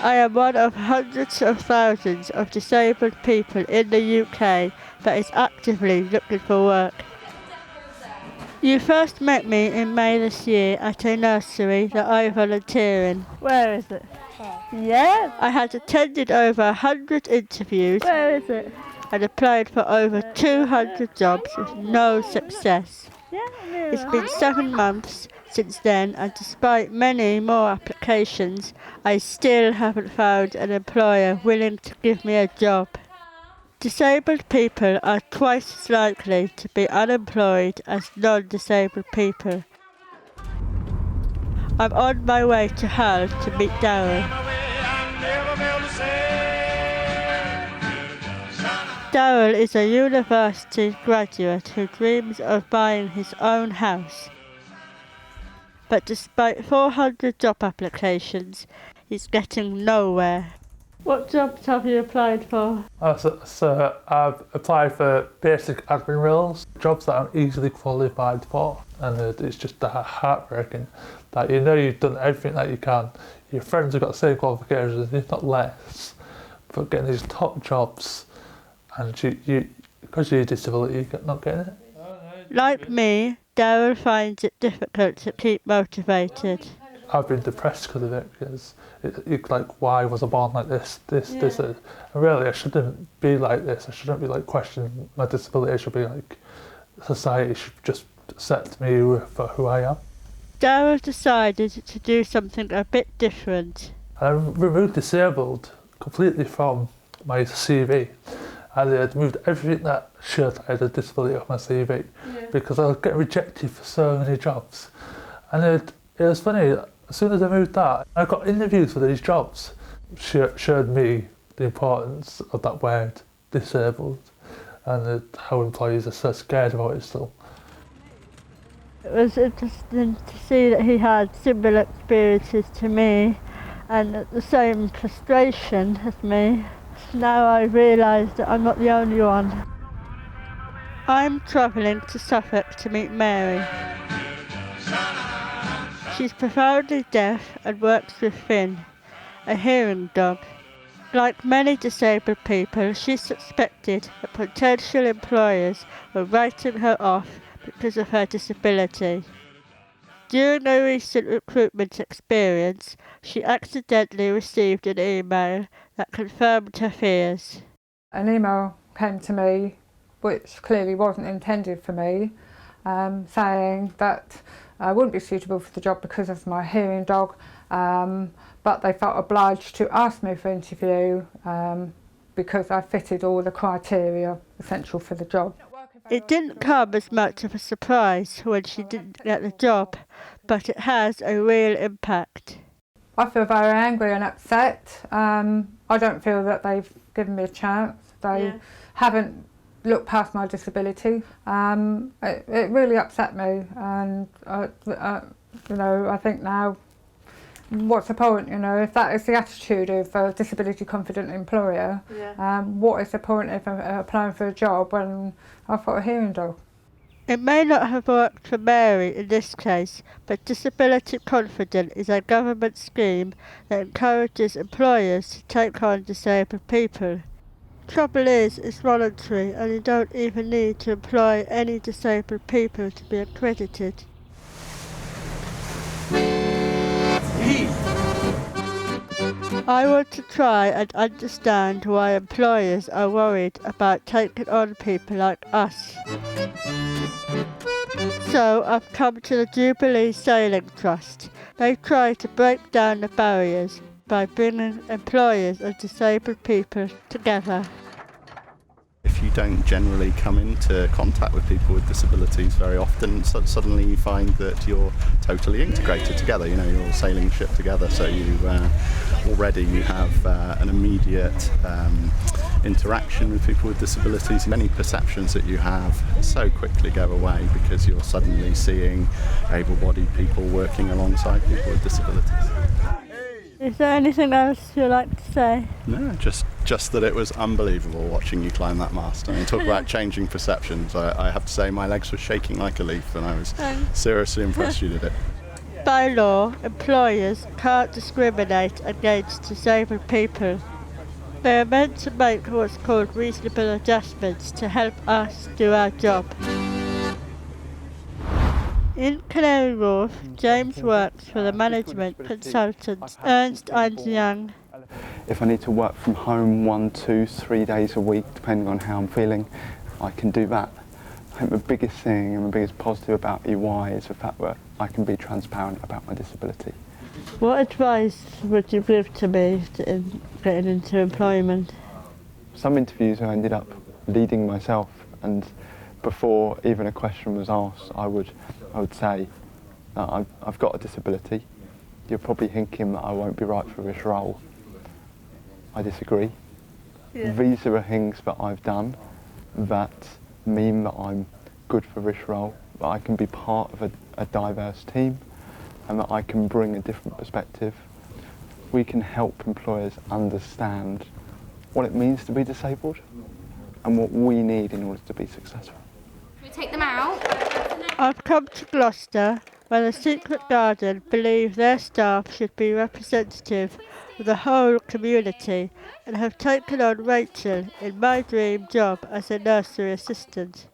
I am one of hundreds of thousands of disabled people in the UK that is actively looking for work. You first met me in May this year at a nursery that I volunteer in. Where is it? Yeah. I had attended over 100 interviews. Where is it? And applied for over 200 jobs with no success. It's been 7 months since then, and despite many more applications, I still haven't found an employer willing to give me a job. Disabled people are twice as likely to be unemployed as non-disabled people. I'm on my way to Hull to meet Darryl. Darryl is a university graduate who dreams of buying his own house. But despite 400 job applications, he's getting nowhere. What jobs have you applied for? So I've applied for basic admin roles, jobs that I'm easily qualified for, and it's just heartbreaking that you know you've done everything that you can. Your friends have got the same qualifications, if not less, but getting these top jobs, and you because of your disability, you're not getting it. Like me, Darryl finds it difficult to keep motivated. I've been depressed because of it, because it's like, why was I born like this? And really, I shouldn't be like this. I shouldn't be like questioning my disability. I should be like, society should just accept me for who I am. Darryl decided to do something a bit different. I removed disabled completely from my CV. I had removed everything that showed I had a disability off my CV because I was getting rejected for so many jobs. And it was funny, as soon as I moved that, I got interviews for these jobs. Showed me the importance of that word, disabled, and how employees are so scared about it still. It was interesting to see that he had similar experiences to me and the same frustration as me. Now I realise that I'm not the only one. I'm travelling to Suffolk to meet Mary. She's profoundly deaf and works with Finn, a hearing dog. Like many disabled people, she suspected that potential employers were writing her off because of her disability. During a recent recruitment experience, she accidentally received an email that confirmed her fears. An email came to me, which clearly wasn't intended for me, saying that I wouldn't be suitable for the job because of my hearing dog, but they felt obliged to ask me for an interview because I fitted all the criteria essential for the job. It didn't come as much of a surprise when she didn't get the job, but it has a real impact. I feel very angry and upset. I don't feel that they've given me a chance. They haven't looked past my disability. It really upset me, and I think now, what's the point? If that is the attitude of a disability confident employer, what is the point of applying for a job when I've got a hearing dog? It may not have worked for Mary in this case, but Disability Confident is a government scheme that encourages employers to take on disabled people. Trouble is, it's voluntary and you don't even need to employ any disabled people to be accredited. I want to try and understand why employers are worried about taking on people like us. So I've come to the Jubilee Sailing Trust. They try to break down the barriers by bringing employers and disabled people together. If you don't generally come into contact with people with disabilities very often, suddenly you find that you're totally integrated together. You're all sailing a ship together, so you have an immediate interaction with people with disabilities. Many perceptions that you have so quickly go away because you're suddenly seeing able-bodied people working alongside people with disabilities. Is there anything else you'd like to say? No, just that it was unbelievable watching you climb that mast. Talk about changing perceptions. I have to say my legs were shaking like a leaf, and I was seriously impressed you did it. by law, employers can't discriminate against disabled people. They are meant to make what's called reasonable adjustments to help us do our job. In Canary Wharf, James works for the management consultant Ernst & Young. If I need to work from home 1, 2, 3 days a week, depending on how I'm feeling, I can do that. I think the biggest thing and the biggest positive about EY is the fact that I can be transparent about my disability. What advice would you give to me in getting into employment? Some interviews I ended up leading myself, and before even a question was asked, I would say, I've got a disability. You're probably thinking that I won't be right for this role. I disagree. Yeah. These are the things that I've done that mean that I'm good for this role, that I can be part of a diverse team, and that I can bring a different perspective. We can help employers understand what it means to be disabled and what we need in order to be successful. Can we take them out? I've come to Gloucester, where the Secret Garden believe their staff should be representative of the whole community, and have taken on Rachel in my dream job as a nursery assistant.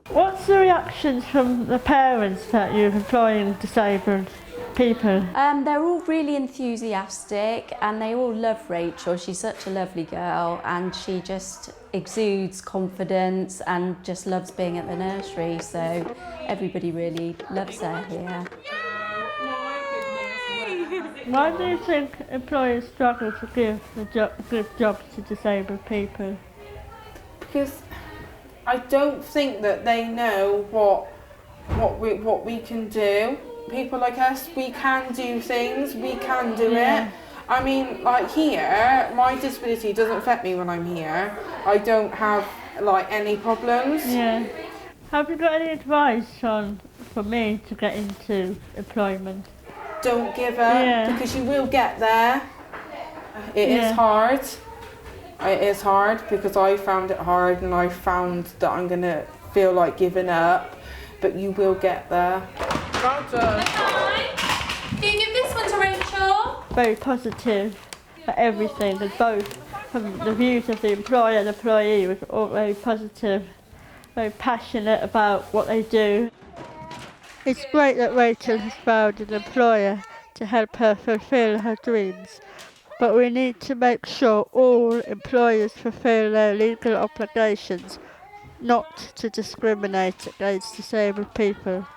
What's the reactions from the parents that you're employing disabled people? They're all really enthusiastic and they all love Rachel. She's such a lovely girl and she just exudes confidence and just loves being at the nursery, so everybody really loves her here. Why do you think employers struggle to give jobs to disabled people? Because I don't think that they know what we can do. People like us, we can do things, we can do it. I mean, like here, my disability doesn't affect me when I'm here. I don't have like any problems. Yeah. Have you got any advice for me to get into employment? Don't give up, because you will get there. It is hard. It is hard because I found it hard and I found that I'm going to feel like giving up, but you will get there. Can you give this one to Rachel? Very positive for everything, and both from the views of the employer and employee was all very positive, very passionate about what they do. It's great that Rachel has found an employer to help her fulfil her dreams, but we need to make sure all employers fulfil their legal obligations not to discriminate against disabled people.